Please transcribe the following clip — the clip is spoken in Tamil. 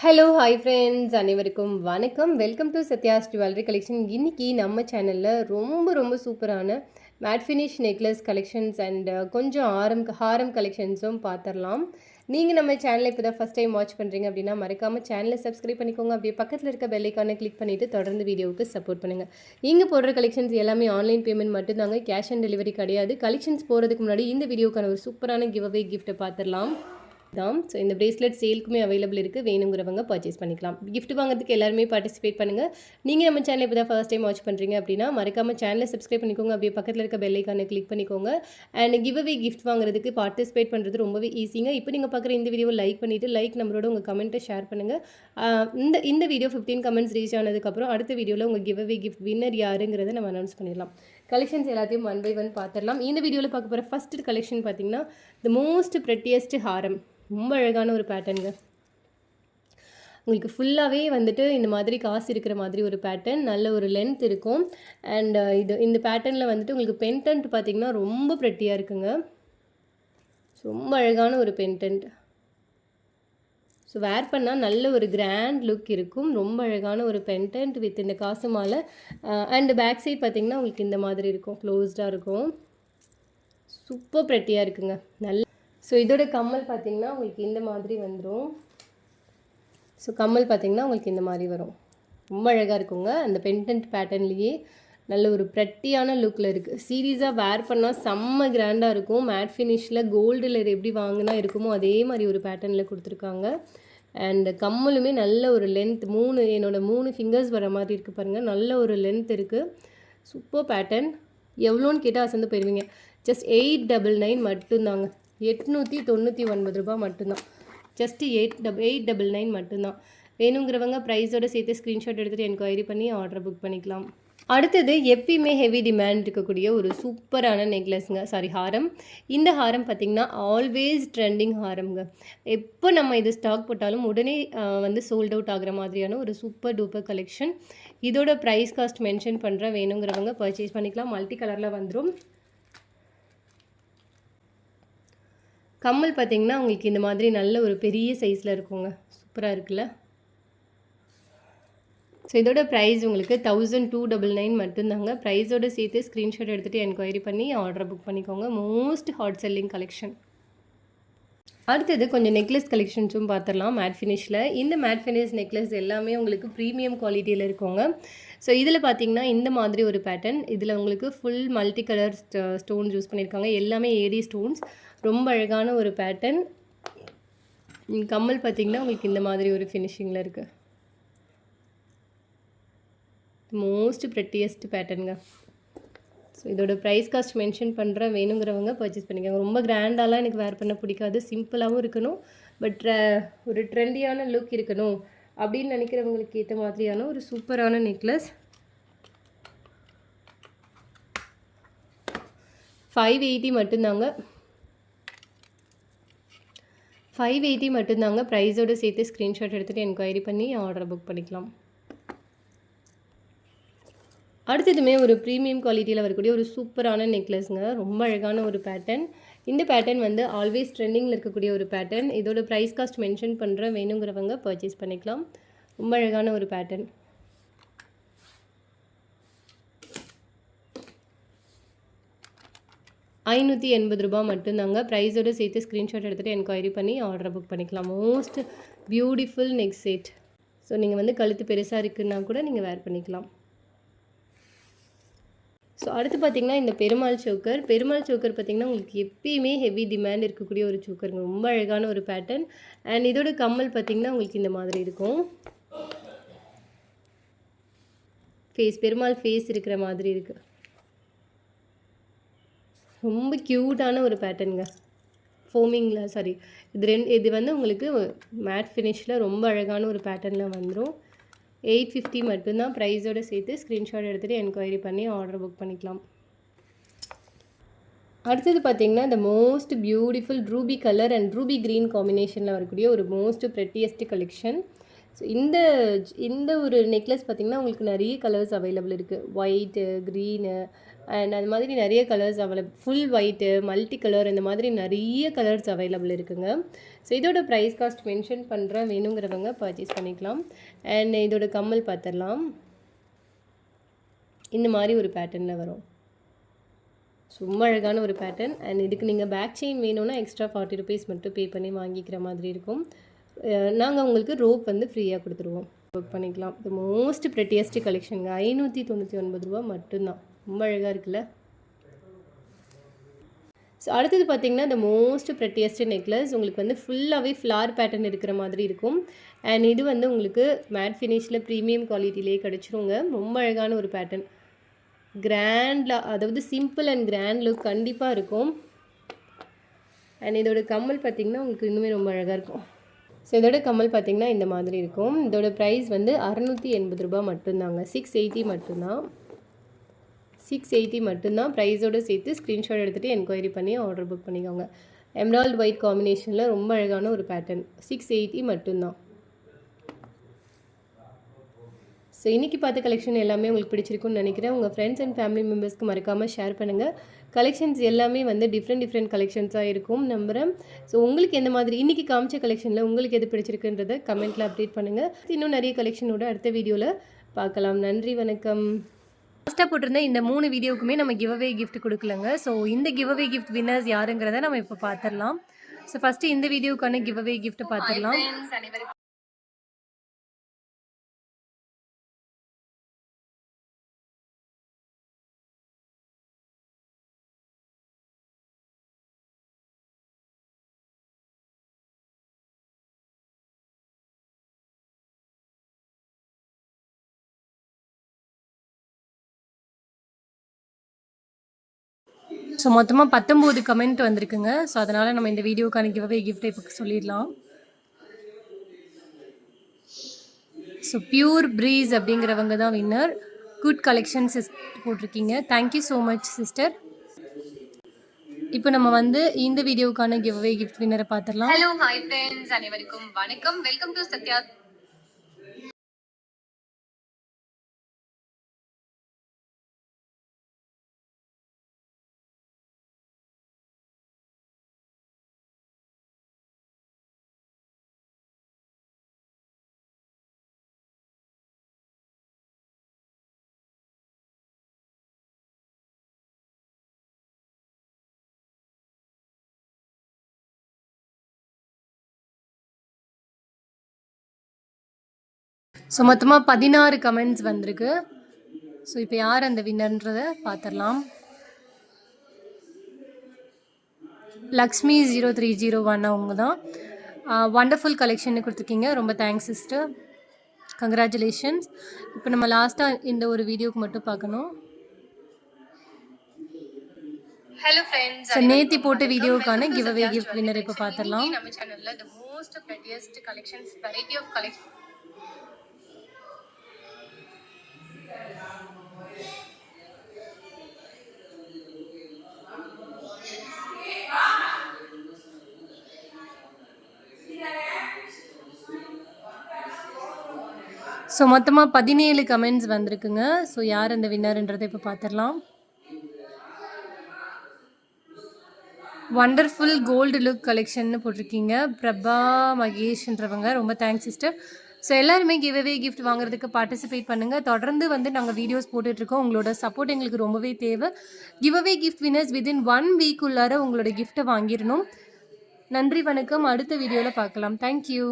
ஹலோ ஹாய் ஃப்ரெண்ட்ஸ் அனைவருக்கும் வணக்கம். Welcome to Sathya's jewellery collection. இன்றைக்கி நம்ம சேனலில் ரொம்ப சூப்பரான matte finish necklace collections and கொஞ்சம் ஹாரம் கலெக்ஷன்ஸும் பார்த்துடலாம். நீங்கள் நம்ம சேனலை இப்போ தான் ஃபஸ்ட் டைம் வாட்ச் பண்ணுறீங்க அப்படின்னா மறக்காமல் சேனலை சப்ஸ்கிரைப் பண்ணிக்கோங்க. அப்படியே பக்கத்தில் இருக்க பெல் ஐக்கானை கிளிக் பண்ணிவிட்டு தொடர்ந்து வீடியோவுக்கு சப்போர்ட் பண்ணுங்கள். இங்கே போடுற கலெக்ஷன்ஸ் எல்லாமே ஆன்லைன் பேமெண்ட் மட்டும்தாங்க, கேஷ் ஆன் டெலிவரி கிடையாது. கலெக்ஷன்ஸ் போகிறதுக்கு முன்னாடி இந்த வீடியோக்கான ஒரு சூப்பரான கிஃப்ட்டை பார்த்துடலாம். தான். ஸோ இந்த பிரேஸ்லெட் சேலுக்குமே அவைலபிள் இருக்குது, வேணுங்கிறவங்க பர்ச்சேஸ் பண்ணிக்கலாம். கிஃப்ட் வாங்குறதுக்கு எல்லாருமே பார்ட்டிசிபேட் பண்ணுங்கள். நீங்கள் நம்ம சேனல் இப்போ தான் ஃபர்ஸ்ட் டைம் வாட்ச் பண்ணுறீங்க அப்படின்னா மறக்காமல் சேனலை சப்ஸ்கிரைப் பண்ணிக்கோங்க. அப்படியே பக்கத்தில் இருக்க பெல் ஐக்கானை கிளிக் பண்ணிக்கோங்க. அண்ட் கிஃப்ட் வாங்குறதுக்கு பார்ட்டிசிபேட் பண்ணுறது ரொம்பவே ஈஸிங்க. இப்போ நீங்கள் பார்க்குற இந்த வீடியோவை லைக் பண்ணிவிட்டு லைக் நம்பரோட உங்கள் கமெண்ட்டை ஷேர் பண்ணுங்கள். இந்த வீடியோ 15 கமெண்ட்ஸ் ரீச் ஆனதுக்கப்புறம் அடுத்த வீடியோவில் உங்கள் கிஃப்ட் வின்னர் யாருங்கிறத நம்ம அனௌன்ஸ் பண்ணிடலாம். கலெக்ஷன்ஸ் எல்லாத்தையும் ஒன் பை ஒன் பார்த்துடலாம். இந்த வீடியோவில் பார்க்க போகிற ஃபஸ்ட்டு கலெக்ஷன் பார்த்தீங்கன்னா த மோஸ்ட் ப்ரெட்டியஸ்ட் ஹாரம். ரொம்ப அழகான ஒரு பேட்டர்னுங்க. உங்களுக்கு ஃபுல்லாகவே வந்துட்டு இந்த மாதிரி காசு இருக்கிற மாதிரி ஒரு பேட்டர்ன், நல்ல ஒரு லென்த் இருக்கும். அண்ட் இந்த பேட்டர்னில் வந்துட்டு உங்களுக்கு பென்டென்ட் பார்த்திங்கன்னா ரொம்ப ப்ரெட்டியாக இருக்குங்க. ரொம்ப அழகான ஒரு பென்டென்ட். ஸோ வேர் பண்ணால் நல்ல ஒரு கிராண்ட் லுக் இருக்கும். ரொம்ப அழகான ஒரு பென்டென்ட் வித் இந்த காசு மாலை. அண்டு பேக் சைட் பார்த்திங்கன்னா உங்களுக்கு இந்த மாதிரி இருக்கும், க்ளோஸ்டாக இருக்கும். சூப்பர் ப்ரெட்டியாக இருக்குங்க. நல்ல ஸோ இதோட கம்மல் பார்த்திங்கன்னா உங்களுக்கு இந்த மாதிரி வந்துடும். ஸோ கம்மல் பார்த்திங்கன்னா உங்களுக்கு இந்த மாதிரி வரும். ரொம்ப அழகாக இருக்குங்க. அந்த பென்டென்ட் பேட்டர்ன்லேயே நல்ல ஒரு ப்ரெட்டியான லுக்கில் இருக்குது. சீரியஸாக வேர் பண்ணால் செம்ம கிராண்டாக இருக்கும். மேட் ஃபினிஷில் கோல்டில் எப்படி வாங்கினா இருக்குமோ அதே மாதிரி ஒரு பேட்டர்னில் கொடுத்துருக்காங்க. அண்ட் கம்மலுமே நல்ல ஒரு லென்த், என்னோட 3 ஃபிங்கர்ஸ் வர மாதிரி இருக்குது பாருங்கள். நல்ல ஒரு லென்த் இருக்குது. Super pattern. எவ்வளோன்னு கேட்டால் அசந்து போயிடுவீங்க. ஜஸ்ட் 899 மட்டும்தாங்க. 899 ரூபா மட்டும்தான். ஜஸ்ட்டு 899 மட்டும்தான். வேணுங்கிறவங்க ப்ரைஸோடு சேர்த்து ஸ்க்ரீன்ஷாட் எடுத்துகிட்டு என்கொயரி பண்ணி ஆர்டர் புக் பண்ணிக்கலாம். அடுத்தது எப்பயுமே ஹெவி டிமாண்ட் இருக்கக்கூடிய ஒரு சூப்பரான நெக்லஸ்ங்க, ஹாரம். இந்த ஹாரம் பார்த்திங்கன்னா ஆல்வேஸ் ட்ரெண்டிங் ஹாரம்ங்க. எப்போ நம்ம இது ஸ்டாக் போட்டாலும் உடனே சோல்ட் அவுட் ஆகிற மாதிரியான ஒரு சூப்பர் டூப்பர் கலெக்ஷன். இதோட ப்ரைஸ் காஸ்ட் மென்ஷன் பண்ணுறேன், வேணுங்கிறவங்க பர்ச்சேஸ் பண்ணிக்கலாம். மல்டி கலரில் வந்துடும். கம்மல் பார்த்திங்கன்னா உங்களுக்கு இந்த மாதிரி நல்ல ஒரு பெரிய சைஸில் இருக்குங்க. சூப்பராக இருக்குல்ல. ஸோ இதோட ப்ரைஸ் உங்களுக்கு 1299 மட்டும்தாங்க. ப்ரைஸோடு சேர்த்து ஸ்க்ரீன்ஷாட் எடுத்துகிட்டு என்கொயரி பண்ணி ஆர்டர் புக் பண்ணிக்கோங்க. Most hot selling collection. அடுத்தது கொஞ்சம் நெக்லஸ் கலெக்ஷன்ஸும் பார்த்துடலாம் மேட் ஃபினிஷில். இந்த மேட் ஃபினிஷ் நெக்லஸ் எல்லாமே உங்களுக்கு ப்ரீமியம் குவாலிட்டியில் இருக்குங்க. ஸோ இதில் பார்த்திங்கன்னா இந்த மாதிரி ஒரு பேட்டர்ன். இதில் உங்களுக்கு full multi colour stones use பண்ணியிருக்காங்க. எல்லாமே ஏடி ஸ்டோன்ஸ். ரொம்ப அழகான ஒரு பேட்டர்ன். கம்மல் பார்த்திங்கன்னா உங்களுக்கு இந்த மாதிரி ஒரு ஃபினிஷிங்கில் இருக்குது. மோஸ்ட் ப்ரெட்டியஸ்ட் பேட்டர்னுங்க. ஸோ இதோட ப்ரைஸ் காஸ்ட் மென்ஷன் பண்ணுறேன், வேணுங்கிறவங்க பர்ச்சேஸ் பண்ணிக்கோங்க. ரொம்ப கிராண்டாலாம் எனக்கு வேர் பண்ண பிடிக்காது, சிம்பிளாகவும் இருக்கணும், பட் ஒரு ட்ரெண்டியான லுக் இருக்கணும் அப்படின்னு நினைக்கிறவங்களுக்கு ஏற்ற மாதிரியான ஒரு சூப்பரான நெக்லஸ். 580 மட்டும்தாங்க. 580 மட்டும்தாங்க. ப்ரைஸோடு சேர்த்து ஸ்க்ரீன்ஷாட் எடுத்துகிட்டு என்கொயரி பண்ணி ஆர்டர் புக் பண்ணிக்கலாம். அடுத்ததுமே ஒரு ப்ரீமியம் குவாலிட்டியில் வரக்கூடிய ஒரு சூப்பரான நெக்லஸ்ங்க. ரொம்ப அழகான ஒரு பேட்டர்ன். இந்த பேட்டர்ன் ஆல்வேஸ் ட்ரெண்டிங்கில் இருக்கக்கூடிய ஒரு பேட்டர்ன். இதோட ப்ரைஸ் காஸ்ட் மென்ஷன் பண்ணுறேன், வேணுங்கிறவங்க பர்ச்சேஸ் பண்ணிக்கலாம். ரொம்ப அழகான ஒரு பேட்டர்ன். ரூ. 580 மட்டும்தாங்க. ப்ரைஸோடு சேர்த்து ஸ்க்ரீன்ஷாட் எடுத்துகிட்டு என்கொயரி பண்ணி ஆர்டர் புக் பண்ணிக்கலாம். Most beautiful neck set. So நீங்கள் கழுத்து பெருசாக இருக்குன்னா கூட நீங்கள் வேர் பண்ணிக்கலாம். ஸோ அடுத்து பார்த்திங்கன்னா இந்த பெருமாள் சோக்கர் பார்த்திங்கன்னா உங்களுக்கு எப்பயுமே ஹெவி டிமாண்ட் இருக்கக்கூடிய ஒரு சோக்கருங்க. ரொம்ப அழகான ஒரு பேட்டர்ன். அண்ட் இதோட கம்மல் பார்த்திங்கன்னா உங்களுக்கு இந்த மாதிரி இருக்கும். பெருமாள் ஃபேஸ் இருக்கிற மாதிரி இருக்குது. ரொம்ப க்யூட்டான ஒரு பேட்டர்னுங்க. ஃபோமிங்கில் இது உங்களுக்கு மேட் ஃபினிஷில் ரொம்ப அழகான ஒரு பேட்டர்னில் வந்துடும். 850 மட்டும்தான். ப்ரைஸோடு சேர்த்து ஸ்க்ரீன்ஷாட் எடுத்துகிட்டு என்கொயரி பண்ணி ஆர்டர் புக் பண்ணிக்கலாம். அடுத்தது பார்த்திங்கன்னா இந்த most beautiful Ruby colour and Ruby green காம்பினேஷனில் வரக்கூடிய ஒரு மோஸ்ட் ப்ரெட்டியஸ்ட் கலெக்ஷன். ஸோ இந்த ஒரு நெக்லஸ் பார்த்திங்கன்னா உங்களுக்கு நிறைய கலர்ஸ் அவைலபிள் இருக்குது. ஒயிட்டு, க்ரீனு அண்ட் அது மாதிரி நிறைய colours full white, multi colour இந்த மாதிரி நிறைய கலர்ஸ் அவைலபிள் இருக்குங்க. ஸோ இதோட ப்ரைஸ் காஸ்ட் மென்ஷன் பண்ணுறேன், வேணுங்கிறவங்க பர்ச்சேஸ் பண்ணிக்கலாம். அண்ட் இதோட கம்மல் பார்த்துடலாம். இந்த மாதிரி ஒரு பேட்டர்னில் வரும். ரொம்ப அழகான ஒரு பேட்டர்ன். அண்ட் இதுக்கு நீங்கள் பேக் செயின் வேணும்னா எக்ஸ்ட்ரா 40 ருபீஸ் மட்டும் பே பண்ணி வாங்கிக்கிற மாதிரி இருக்கும். நாங்கள் உங்களுக்கு ரோப் வந்து ஃப்ரீயாக கொடுத்துருவோம், புக் பண்ணிக்கலாம். இது மோஸ்ட் ப்ரெட்டியஸ்ட் கலெக்ஷனுங்க. 599 ரூபா மட்டும்தான். ரொம்ப அழகாக இருக்குல்ல. ஸோ அடுத்தது பார்த்திங்கன்னா இந்த மோஸ்ட் ப்ரெட்டியஸ்ட் நெக்லஸ் உங்களுக்கு வந்து ஃபுல்லாகவே ஃப்ளார் பேட்டர்ன் இருக்கிற மாதிரி இருக்கும். அண்ட் இது வந்து உங்களுக்கு மேட் ஃபினிஷில் ப்ரீமியம் குவாலிட்டிலே கிடச்சிருங்க. ரொம்ப அழகான ஒரு பேட்டர்ன். கிராண்டில், அதாவது சிம்பிள் அண்ட் கிராண்ட் லுக் கண்டிப்பாக இருக்கும். அண்ட் இதோட கம்மல் பார்த்திங்கன்னா உங்களுக்கு இன்னுமே ரொம்ப அழகாக இருக்கும். ஸோ இதோட கம்மல் பார்த்திங்கன்னா இந்த மாதிரி இருக்கும். இதோட ப்ரைஸ் வந்து 680 ரூபா மட்டும்தாங்க. 680 மட்டும்தான். 680 மட்டும்தான். ப்ரைஸோடு சேர்த்து ஸ்க்ரீன்ஷாட் எடுத்துகிட்டு என்கொயரி பண்ணி ஆர்டர் புக் பண்ணிக்கோங்க. எம்ராய்டு ஒயிட் காம்பினேஷனில் ரொம்ப அழகான ஒரு பேட்டர்ன். 680 மட்டும்தான். ஸோ இன்றைக்கி பார்த்த கலெக்ஷன் எல்லாமே உங்களுக்கு பிடிச்சிருக்குன்னு நினைக்கிறேன். உங்கள் ஃப்ரெண்ட்ஸ் அண்ட் ஃபேமிலி மெம்பர்ஸ்க்கு மறக்காமல் ஷேர் பண்ணுங்கள். கலெக்ஷன்ஸ் எல்லாமே வந்து டிஃப்ரெண்ட் கலெக்ஷன்ஸாக இருக்கும் நம்புகிறேன். ஸோ உங்களுக்கு எந்த மாதிரி இன்றைக்கி காமிச்ச கலெக்ஷனில் உங்களுக்கு எது பிடிச்சிருக்குன்றதை கமெண்ட்டில் அப்டேட் பண்ணுங்கள். இன்னும் நிறைய கலெக்ஷனோட அடுத்த வீடியோவில் பார்க்கலாம். நன்றி, வணக்கம். லாஸ்ட்டாக போட்டிருந்த இந்த 3 வீடியோக்குமே நம்ம கிவ்அவே கிஃப்ட் கொடுக்கலங்க. ஸோ இந்த கிவ்அவே கிஃப்ட் வின்னர்ஸ் யாருங்கிறத நம்ம இப்போ பார்த்துடலாம். ஸோ ஃபஸ்ட்டு இந்த வீடியோக்கான கிவ்அவே கிஃப்ட் பார்த்துடலாம். ஸோ மொத்தமாக 19 கமெண்ட் வந்திருக்குங்க. ஸோ அதனால் நம்ம இந்த வீடியோக்கான கிவ்அவே கிஃப்ட்டை இப்போ சொல்லிடலாம். ஸோ பியூர் ப்ரீஸ் அப்படிங்கிறவங்க தான் வின்னர். குட் கலெக்ஷன்ஸ் போட்டிருக்கீங்க. Thank you so much sister. இப்போ நம்ம வந்து இந்த வீடியோக்கான கிவ்அவே கிஃப்ட் வின்னரை பார்த்துடலாம். ஹலோ, ஹாய் ஃப்ரெண்ட்ஸ், அனைவருக்கும் வணக்கம். Welcome to Sathya. ஸோ மொத்தமாக 16 கமெண்ட்ஸ் வந்திருக்கு. ஸோ இப்போ யார் அந்த வின்னர்ன்றதை பார்த்துடலாம். லக்ஷ்மி 0301 அவங்க தான். வண்டர்ஃபுல் கலெக்ஷன் கொடுத்துருக்கீங்க. ரொம்ப தேங்க்ஸ் சிஸ்டர். கங்க்ராச்சுலேஷன்ஸ். இப்போ நம்ம லாஸ்ட்டாக இந்த ஒரு வீடியோக்கு மட்டும் பார்க்கணும். ஹலோ ஃப்ரெண்ட்ஸ், நேத்தி போட்ட வீடியோக்கான கிவ்அவே கிஃப்ட் வின்னர் இப்போ பார்த்துடலாம். நம்ம சேனல்ல the most prettiest collections, variety of collection. So மொத்தமாக 17 கமெண்ட்ஸ் வந்திருக்குங்க. ஸோ யார் அந்த வின்னர்ன்றதை இப்போ பார்த்துடலாம். வண்டர்ஃபுல் கோல்டு லுக் கலெக்ஷன்னு போட்டிருக்கீங்க. பிரபா மகேஷ்ன்றவங்க. ரொம்ப தேங்க்ஸ் சிஸ்டர். ஸோ எல்லாருமே கிவ்அவே கிஃப்ட் வாங்குறதுக்கு பார்ட்டிசிபேட் பண்ணுங்கள். தொடர்ந்து வந்து நாங்கள் வீடியோஸ் போட்டுட்ருக்கோம். உங்களோட சப்போர்ட் எங்களுக்கு ரொம்பவே தேவை. Giveaway gift winners within 1 week உள்ளார உங்களோட கிஃப்ட்டை வாங்கிடணும். நன்றி, வணக்கம். அடுத்த வீடியோவில் பார்க்கலாம். தேங்க்யூ.